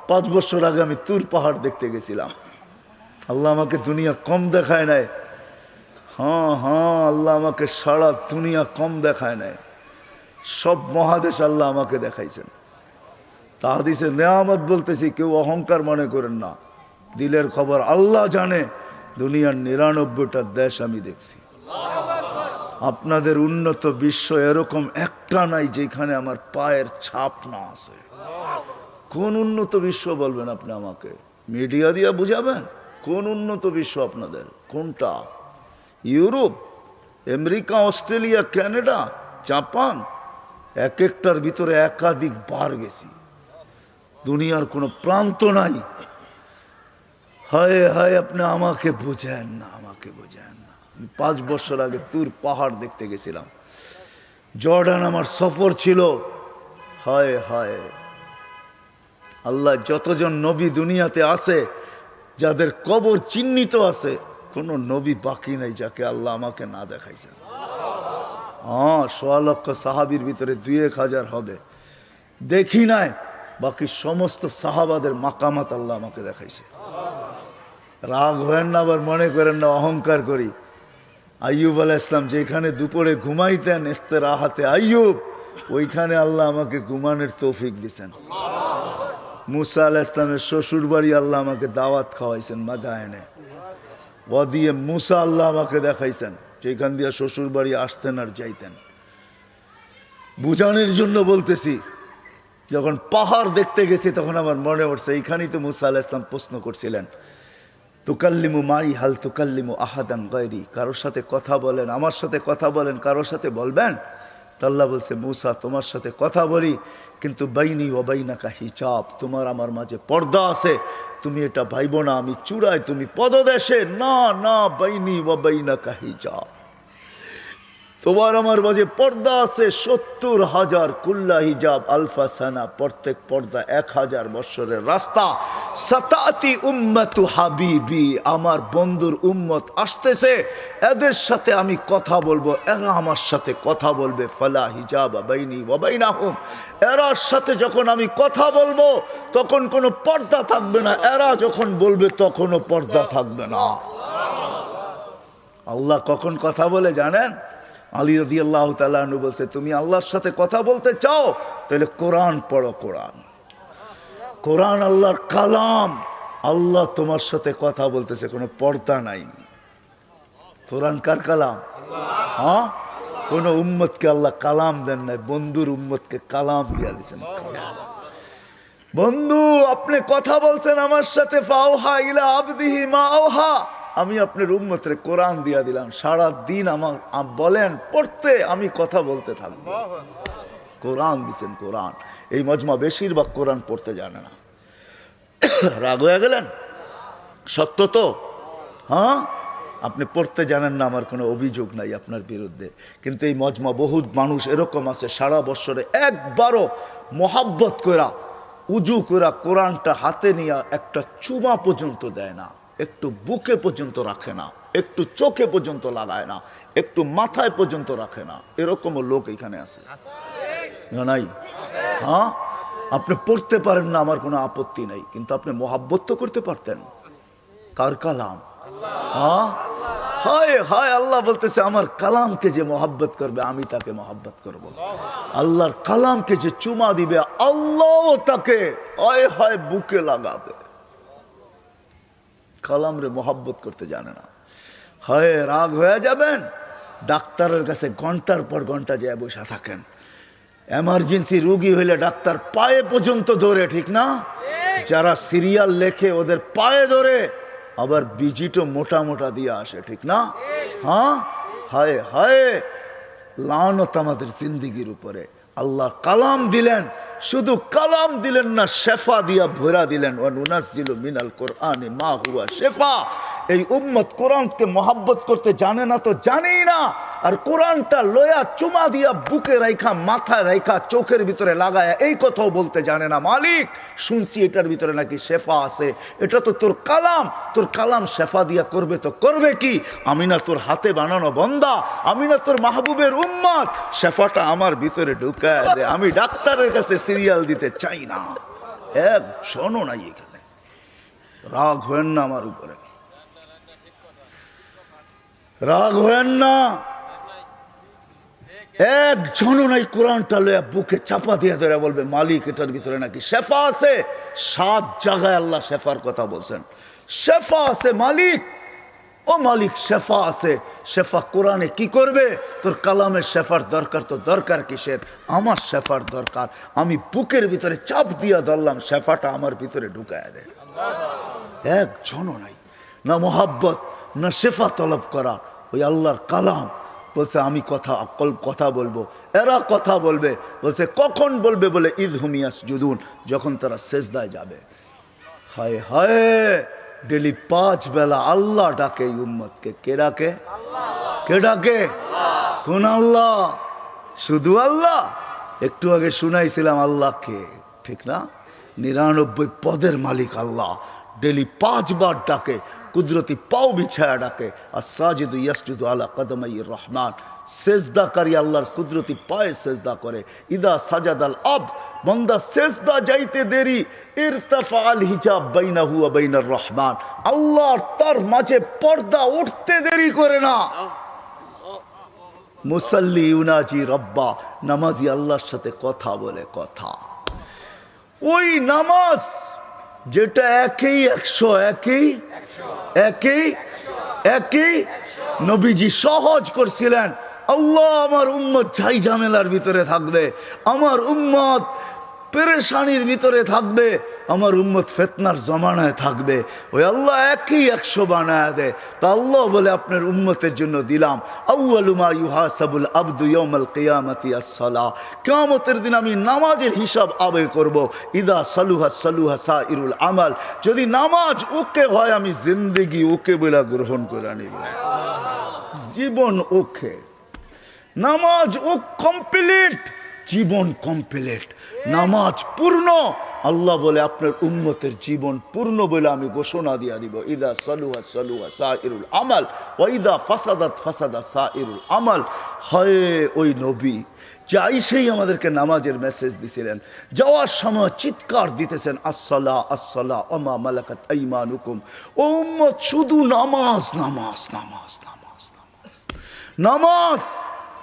5 বছর আগে আমি তুর পাহাড় দেখতে গেছিলাম। আল্লাহ আমাকে দুনিয়া কম দেখায় নাই। হ্যাঁ হ্যাঁ, আল্লাহ আমাকে সারা দুনিয়া কম দেখায় নাই, সব মহাদেশ আল্লাহ আমাকে দেখাইছেন। তা হাদিসের নেয়ামত বলতেছি, কেউ অহংকার মনে করেন না। দিলের খবর আল্লাহ জানে, দুনিয়ার 99টা দেশ আমি দেখছি। আপনাদের উন্নত বিশ্ব এরকম একটা নাই যেখানে আমার পায়ের ছাপ না আছে। কোন উন্নত বিশ্ব বলবেন আপনি আমাকে? মিডিয়া দিয়া বুঝাবেন কোন উন্নত বিশ্ব আপনাদের? কোনটা? Europe, America, Australia, Canada, Japan, এক একটার ভিতরে একাধিক বার গেছি। দুনিয়ার কোনো প্রান্ত নাই। হায় হায়, আপনি আমাকে বোঝেন না, আমাকে বোঝেন না। 5 বছর আগে তুর পাহাড় দেখতে গেছিলাম। জর্ডান আমার সফর ছিল। হায় হায়, আল্লাহ যতজন নবী দুনিয়াতে আছে, যাদের কবর চিহ্নিত আছে, কোন নবী বাকি নাই যাকে আল্লাহ আমাকে না দেখাইছেন। হ্যাঁ, 1.25 লক্ষ সাহাবীর ভিতরে 2-1 হাজার হবে, দেখি নাই। বাকি সমস্ত সাহাবাদের মাকামাত আল্লাহ আমাকে দেখাইছে। রাগ হবেন না, আবার মনে করেন না অহংকার করি। আইয়ুব আলাইহিস সালাম যেখানে দুপুরে ঘুমাইতেন, ইস্তেরাহাতে আইয়ুব, ওইখানে আল্লাহ আমাকে ঘুমানোর তৌফিক দিয়েছেন। মুসা আলাইহিস সালামের শ্বশুর বাড়ি আল্লাহ আমাকে দাওয়াত খাওয়াইছেন মাদায়েনে। ওয়াদিয়ে মুসা আল্লাহ আমাকে দেখাইছেন, যেখান দিয়ে শ্বশুর বাড়ি আসতেন আর যাইতেন। বুঝানোর জন্য বলতেছি, যখন পাহাড় দেখতে গেছি তখন আমার মনে পড়ছে, এইখানেই তো মুসা আলাইহিস সালাম প্রশ্ন করছিলেন, তুকাল্লিমু মাই হাল তুকাল্লিমু আহাদান গায়রি, কারোর সাথে কথা বলেন, আমার সাথে কথা বলেন, কারোর সাথে বলবেন? তো আল্লাহ বলছে, মুসা তোমার সাথে কথা বলি, কিন্তু বাইনি ওয়া বাইনাকা হিজাব, তোমার আমার মাঝে পর্দা আছে, তুমি এটা ভাইবো না আমি চূড়ায়, তুমি পদদেশে। না না, বাইনি ওয়া বাইনাকা হিজাব, তোমার আমার মাঝে পর্দা আছে 70,000, কুল্লা হিজাব আলফা সানা, প্রত্যেক পর্দা 1000 বৎসরের রাস্তা। সাতাতি উম্মতু হাবিবি, আমার বন্ধুর উম্মত আসতেছে, এদের সাথে আমি কথা বলবো, এরা আমার সাথে কথা বলবে। ফালা হিজাব বাইনি ওয়া বাইনাহুম, এরার সাথে যখন আমি কথা বলবো তখন কোনো পর্দা থাকবে না, এরা যখন বলবে তখনও পর্দা থাকবে না। আল্লাহ কখন কথা বলে জানেন? আলী রাদিয়াল্লাহু তাআলা আনহু বলছে, তুমি আল্লাহর সাথে কথা বলতে চাও তাহলে কোরআন পড়ো। কোরআন, কোরআন আল্লাহর কালাম। আল্লাহ তোমার সাথে কথা বলতেছে, কোনো পর্দা নাই। কোরআন কার কালাম? হ্যাঁ, কোন উম্মতকে আল্লাহ কালাম দেন নাই, বন্ধুর উম্মতকে কালাম দিয়া দিয়েছেন। বন্ধু, আপনি কথা বলছেন আমার সাথে, ফাওহা ইলা আবদিহি মা আওহা, আমি আপনার উম্মতের কোরআন দিয়া দিলাম, সারা দিন আমার বলেন পড়তে, আমি কথা বলতে থাকবো। কোরআন দিছেন, কোরআন। এই মজমা বেশিরভাগ কোরআন পড়তে জানে না। রাগ হয়ে গেলেন? সত্য তো? হ্যাঁ, আপনি পড়তে জানেন না, আমার কোনো অভিযোগ নাই আপনার বিরুদ্ধে। কিন্তু এই মজমা বহুত মানুষ এরকম আছে, সারা বছরে একবারও মোহাব্বত করা, উজু করা, কোরআনটা হাতে নিয়ে একটা চুমা পর্যন্ত দেয় না, একটু বুকে পর্যন্ত রাখে না, একটু চোখে পর্যন্ত লাগায় না, একটু মাথায় পর্যন্ত রাখে না। এরকমও লোক এখানে আছে না? নাই? হ্যাঁ, আপনি পড়তে পারেন না, আমার কোনো আপত্তি নাই, কিন্তু আপনি মোহাব্বত তো করতে পারতেন। কার কালাম? হ্যাঁ, হায় হায়, আল্লাহ বলতেছে, আমার কালামকে যে মোহাব্বত করবে আমি তাকে মোহাব্বত করব। আল্লাহর কালামকে যে চুমা দিবে আল্লাহ তাকে হায় হায় বুকে লাগাবে। কালাম রে মোহাব্বত করতে জানে না। হয় রাগ হয়ে যাবেন, ডাক্তারের কাছে ঘন্টার পর ঘন্টা যায় বসে থাকেন। এমার্জেন্সি রোগী হইলে ডাক্তার পায়ে পর্যন্ত ধরে, ঠিক না? যারা সিরিয়াল লেখে ওদের পায়ে ধরে, আবার ভিজিটও মোটা মোটা দিয়ে আসে, ঠিক না? হ্যাঁ, হায় হায়, লানত আমাদের জিন্দিগির উপরে। আল্লাহ কালাম দিলেন, শুধু কালাম দিলেন না, শেফা দিয়া ভরা দিলেন। ওয়া নুনাজ্জিলু মিনাল কোরআনি মা হুয়া শেফা। এই উম্মত কোরআনকে মোহাব্বত করতে জানে না তো জানেই না, আর কোরআনটা লয়া চুমা দিয়া বুকে রাইখা, মাথায় রাইখা, চোখের ভিতরে লাগায়া এই কথাও বলতে জানে না, মালিক শুনছি এটার ভিতরে নাকি শেফা আছে, এটা তো তোর কালাম, তোর কালাম শেফা দিয়া করবে তো করবে কি? আমি না তোর হাতে বানানো বন্দা, আমি না তোর মাহবুবের উম্মত, শেফাটা আমার ভিতরে ঢুকায় দে। আমি ডাক্তারের কাছে সিরিয়াল দিতে চাই না। একজনও নাই এখানে। রাগ হয়েন না আমার উপরে, রাগ হয়েন না। একজনও নাই কোরআনটা লইয়া বুকে চাপা দিয়ে ধরে বলবে মালিক এটার ভিতরে নাকি শেফা আছে। 7 জায়গায় আল্লাহ শেফার কথা বলছেন। শেফা আছে মালিক, ও মালিক শেফা আছে। শেফা কোরআনে কি করবে? তোর কালামের শেফার দরকার তো দরকার কিসের? আমার শেফার দরকার। আমি বুকের ভিতরে চাপ দিয়া ধরলাম, শেফাটা আমার ভিতরে ঢুকায় দেয়। একজনও নাই, না মোহাব্বত না শেফা তলব করা। ওই আল্লাহর কালাম বলছে আমি কথা বলবো, এরা কথা বলবে। বলছে কখন বলবে? বলে ঈদ হুমিয়াস জুদুন, যখন তারা সেজদায় যাবে। হায় হায়, ডেলি 5 বেলা আল্লাহ ডাকে এই উম্মতকে। কে ডাকে? কে ডাকে? কোন আল্লাহ? শুধু আল্লাহ? একটু আগে শুনাইছিলাম আল্লাহকে, ঠিক না? 99 পদের মালিক আল্লাহ। ডেলি 5 বার ডাকে, কুদরতি পাও বিছায়া ডাকে। আর সাজিদু ইয়াসজুদু আলা কদমাইর রহমান, সেজদাকারী আল্লাহর কুদরতি পায়ে সেজদা করে। ইদা সাজাদাল আবদ, বান্দা সেজদা যাইতে দেরি, ইরতাফা আল হিজাব বাইনাহু ওয়া বাইনার রহমান, আল্লাহর তার মাঝে পর্দা উঠতে দেরি করে না। মুসাল্লি ইউনাজি রব্বা, নামাজি আল্লাহর সাথে কথা বলে। কথা ওই নামাজ যেটা একই 100, একই নবীজি সহজ করছিলেন। আল্লাহ আমার উম্মত ঝাই ঝামেলার ভিতরে থাকবে, আমার উম্মত পেরেশানির ভিতরে থাকবে, আমার উম্মত ফিতনার জমানায় থাকবে। ওই আল্লাহ একই 100 বানায় দেয়। তা আল্লাহ বলে আপনার উম্মতের জন্য দিলাম। আউয়ালু মা ইউহাসাবুল আবদু ইয়াউমাল কিয়ামাতি আস-সালাহ, কিয়ামতের দিন আমি নামাজের হিসাব আদায় করব। ইদা সালুহা সালুহা সাইরুল আমাল, যদি নামাজ ওকে হয় আমি জিন্দেগি ওকে বলে গ্রহণ করে নিব। জীবন ওকে, নামাজ ও কমপ্লিট, জীবন কমপ্লিট, নামাজ পূর্ণ। আল্লাহ বলে আপনার উম্মতের জীবন পূর্ণ বলে আমি ঘোষণা দিয়া দিব। ইদা সালুহা সালুহা সাইরুল আমাল ওয়া ইদা ফাসাদাত ফাসাদা সাইরুল আমাল। হয় ওই নবী যাই সেই আমাদেরকে নামাজের মেসেজ দিছিলেন, যাওয়ার সময় চিৎকার দিতেছেন আসসালা আসসালা ওমা মালাকাত আইমানুকুম। ও উম্মত শুধু নামাজ নামাজ নামাজ নামাজ নামাজ নামাজ।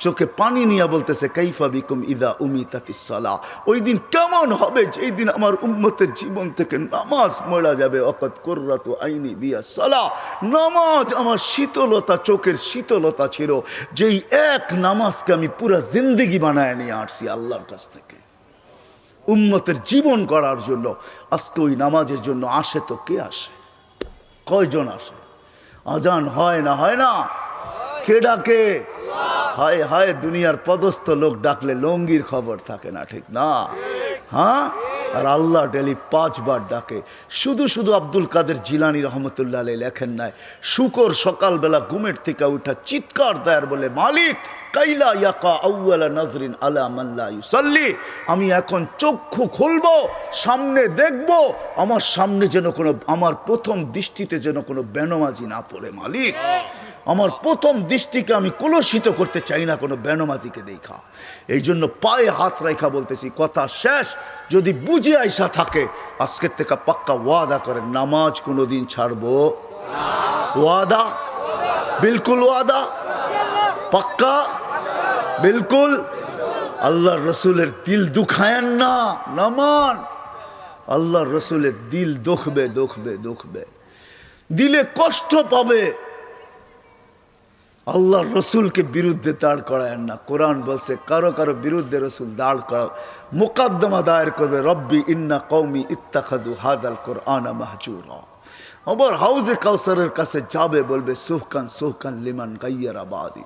চোখে পানি নিয়ে বলতেছে কাইফা বিকুম ইদা উমিতাতিস সালাহ, ওই দিন কেমন হবে যেই দিন আমার উম্মতের জীবন থেকে নামাজ মরা যাবে। অকত কুররাতু আইনি বিয়াস সালাহ, নামাজ আমার শীতলতা, চোখের শীতলতা ছিল। যেই এক নামাজকে আমি পুরা জিন্দেগি বানায় নিয়ে আসছি আল্লাহর কাছ থেকে উম্মতের জীবন গড়ার জন্য। আজকে ওই নামাজের জন্য আসে তো কে আসে? কয়জন আসে? আজান হয় না? হয় না? কে ডাকে? হায় হায়, দুনিয়ার পদস্থ লোক ডাকলে লঙ্গির খবর থাকে না, ঠিক না? হ্যাঁ, আর আল্লাহ ডেলি 5 বার ডাকে। শুধু শুধু আব্দুল কাদের জিলানী রহমতুল্লাহ আলাইহি লেখেন নাই, শুকর সকালবেলা ঘুমের থেকে উঠা চিৎকার দেয়ার বলে মালিক কাইলা ইয়াকা আউয়ালা নাজরিন আলা মান লা ইউসাল্লি, আমি এখন চক্ষু খুলবো, সামনে দেখব, আমার সামনে যেন কোনো, আমার প্রথম দৃষ্টিতে যেন কোনো বেনমাজি না পড়ে। মালিক আমার প্রথম দৃষ্টিকে আমি কলুষিত করতে চাই না কোনো বেনমাজিকে দেখা। এই জন্য পায়ে হাত রেখা বলতেছি, কথা শেষ। যদি বুঝে আইসা থাকে আজকের থেকে পাক্কা ওয়াদা করেন নামাজ কোনোদিন ছাড়বো। ওয়াদা? বিলকুল ওয়াদা? পাক্কা? বিলকুল? আল্লাহর রসুলের দিল দুখায়েন না, নামান। আল্লাহর রসুলের দিল দুখবে দুখবে দুখবে, দিলে কষ্ট পাবে। আল্লাহর রসুলকে বিরুদ্ধে দাঁড় করায়েন না। কোরআন বলছে কারো কারো বিরুদ্ধে রসুল দাঁড় করা মোকদ্দমা দায়ের করবে, রব্বি ইন্না কওমি ইত্তাখাযু হাযাল কুরআনা মাহজুরা। আবার হাউজে কাউসারের কাছে যাবে, বলবে সুহকান সুহকান লিমান গায়্যারা বাদি।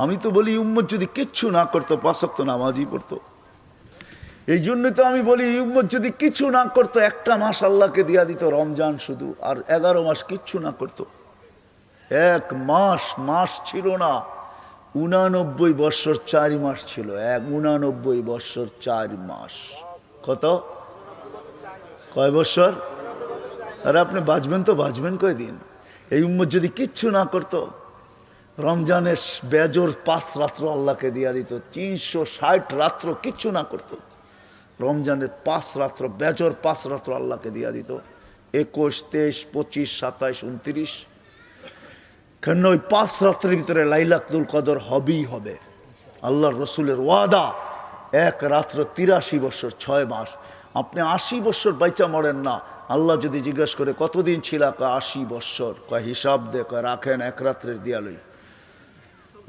আমি তো বলি উম্মত যদি কিচ্ছু না করতো 5 ওয়াক্ত নামাজই পড়তো। এই জন্য তো আমি বলি উম্মত যদি কিছু না করতো, একটা মাস আল্লাহকে দিয়া দিত রমজান শুধু, আর 11 মাস কিচ্ছু না করতো। 1 মাস ছিল না, 89 বৎসর 4 মাস ছিল। 89 বৎসর 4 মাস। কত? কয় বৎসর? আরে আপনি বাঁচবেন তো বাঁচবেন কয়দিন? এই উম্মত যদি কিচ্ছু না করতো, রমজানের বেজর 5 রাত্র আল্লাহকে দিয়া দিত, 360 রাত্র কিচ্ছু না করতো, রমজানের 5 রাত্র বেজর 5 রাত্র আল্লাহকে দিয়া দিত, 21, 23, 25, 27, 29। কেন ওই 5 রাত্রের ভিতরে লাইলাতুল কদর হবেই হবে। আল্লাহর রসুলের ওয়াদা, 1 রাত্র 83 বছর 6 মাস। আপনি 80 বছর বাইচা মরেন না। আল্লাহ যদি জিজ্ঞেস করে কতদিন ছিল, কয় 80 বছর। কয় হিসাব দে, কয় রাখেন 1 রাত্রের দিয়ালই।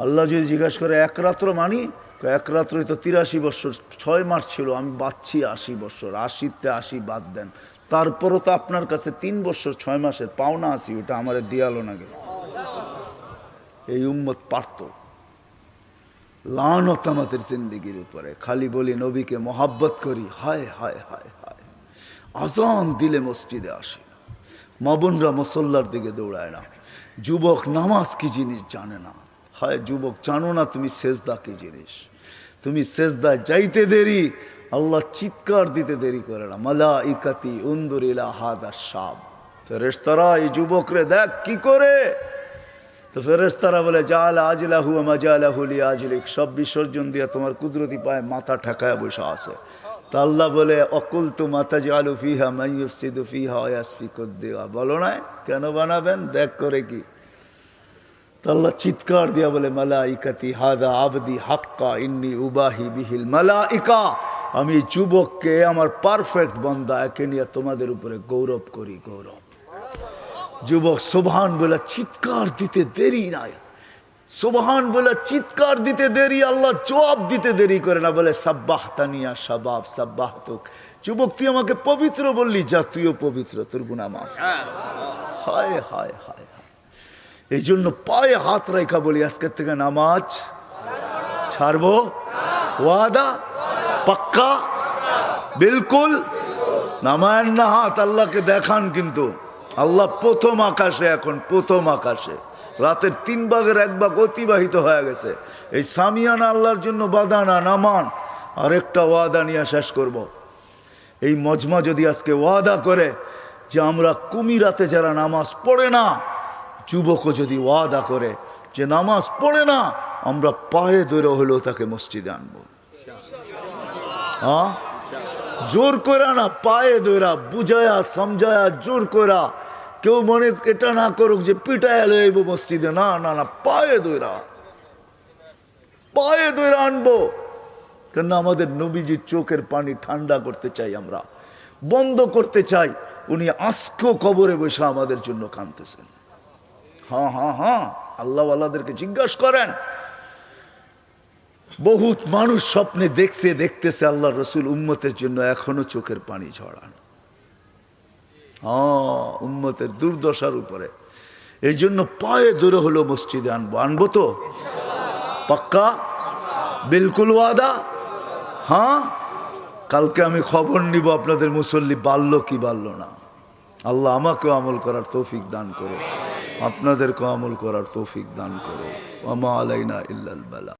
আল্লাহ যদি জিজ্ঞেস করে 1 রাত্র মানি, কয় 1 রাত্রই তো 83 বছর 6 মাস ছিল, আমি বাঁচছি 80 বছর। 80তে 80 বাদ দেন, তারপরও তো আপনার কাছে 3 বছর 6 মাসের পাওনা আছি, ওটা আমারে দিয়ালো না গে। এই উম্মত পারত। লানত আমাদের জিন্দিগির উপরে। খালি বলি নবীকে মোহাব্বত করি, হায় হায় হায় হায়। আজান দিলে মসজিদে আসে না, মা বোনরা মুসল্লার দিকে দৌড়ায় না। যুবক নামাজ কি জিনিস জানে না। হায় যুবক, জানো না তুমি সেজদা কি জিনিস? তুমি সেজদায় যাইতে দেরি, আল্লাহ চিৎকার দিতে দেরি করে না। মালাইকাতি উনদুর ইলা হাদা শাব। ফেরেশতারা এই যুবকরে দেখ কি করে। তো ফেরেশতারা বলে জাআলা আজলাহু ওয়া মাজালাহু লিআজলিক, সব বিসর্জন দিয়া তোমার কুদরতি পায়ে মাথা ঠেকায় বসে আছে। তা আল্লাহ বলে অকুলতু মাতাজালু ফিহা মান ইউফসিদু ফিহা ওয়া ইয়াসফিকুদ দিমা। বলো না কেন বানাবেন, দেখ করে কি। তা আল্লাহ চিৎকার দিয়া বলে মালাইকাতি হাদা আবদি হাক্কা ইন্নী উবাহি বিহিল মালাইকা। আমি যুবককে আমার পারফেক্ট বান্দা একে নিয়ে তোমাদের উপরে গৌরব করি, গৌরব। যুবক সুবহান বলে চিৎকার দিতে দেরি নাই, সুবহান বলে চিৎকার দিতে দেরি, আল্লাহ জবাব দিতে দেরি করে না। বলে সাব্বাহতানিয়া শাবাব সাব্বাহতুক। যুবক তুই আমাকে পবিত্র বললি, যা তুইও পবিত্র, তোর গুনাহ মাফ। হায় হায় হায়। এই জন্য পায়ে হাত রেখা বলি আজকের থেকে নামাজ ছাড়বো। ওয়াদা পাক্কা, বিলকুল। নামায়েন না হাত, আল্লাহকে দেখান। কিন্তু আল্লাহ প্রথম আকাশে, এখন প্রথম আকাশে। রাতের 3 ভাগের 1 ভাগ অতিবাহিত হয়ে গেছে। এই সামিয়ানা আল্লাহর জন্য বাধা না, নামান। আরেকটা ওয়াদা নিয়ে শেষ করব। এই মজমা যদি আজকে ওয়াদা করে যে আমরা কুমিরাতে যারা নামাজ পড়ে না, যুবকও যদি ওয়াদা করে যে নামাজ পড়ে না, আমরা পায়ে ধরে হলেও তাকে মসজিদে আনবো। হ্যাঁ, জোর করে না, পায়ে ধরা, বুঝায়া সমঝায়া, জোর করা। কেউ মনে এটা না করুক যে পিটায় লইব মসজিদে, না না না, পায়ে ধরা, পায়ে ধরে আনবো। কেন আমাদের নবীজির চোখের পানি ঠান্ডা করতে চাই, আমরা বন্ধ করতে চাই। উনি আজকে কবরে বসে আমাদের জন্য কাঁদতেছেন। হ্যাঁ হ্যাঁ হ্যাঁ, আল্লাহওয়ালাদেরকে জিজ্ঞাসা করেন। বহুত মানুষ স্বপ্নে দেখছে, দেখতেছে আল্লাহ রসুল উম্মতের জন্য এখনো চোখের পানি ঝরান। হ্যাঁ, উম্মতের দুর্দশার উপরে। এই জন্য পায়ে ধরে হলো মসজিদে আনবো। আনবো তো পাক্কা, বিলকুল ওয়াদা। হ্যাঁ, কালকে আমি খবর নিব আপনাদের মুসল্লি বাড়লো কি বাড়লো না। আল্লাহ আমাকেও আমল করার তৌফিক দান করো, আপনাদেরকেও আমল করার তৌফিক দান করো। ওয়া মা আলাইনা ইল্লাল বালা।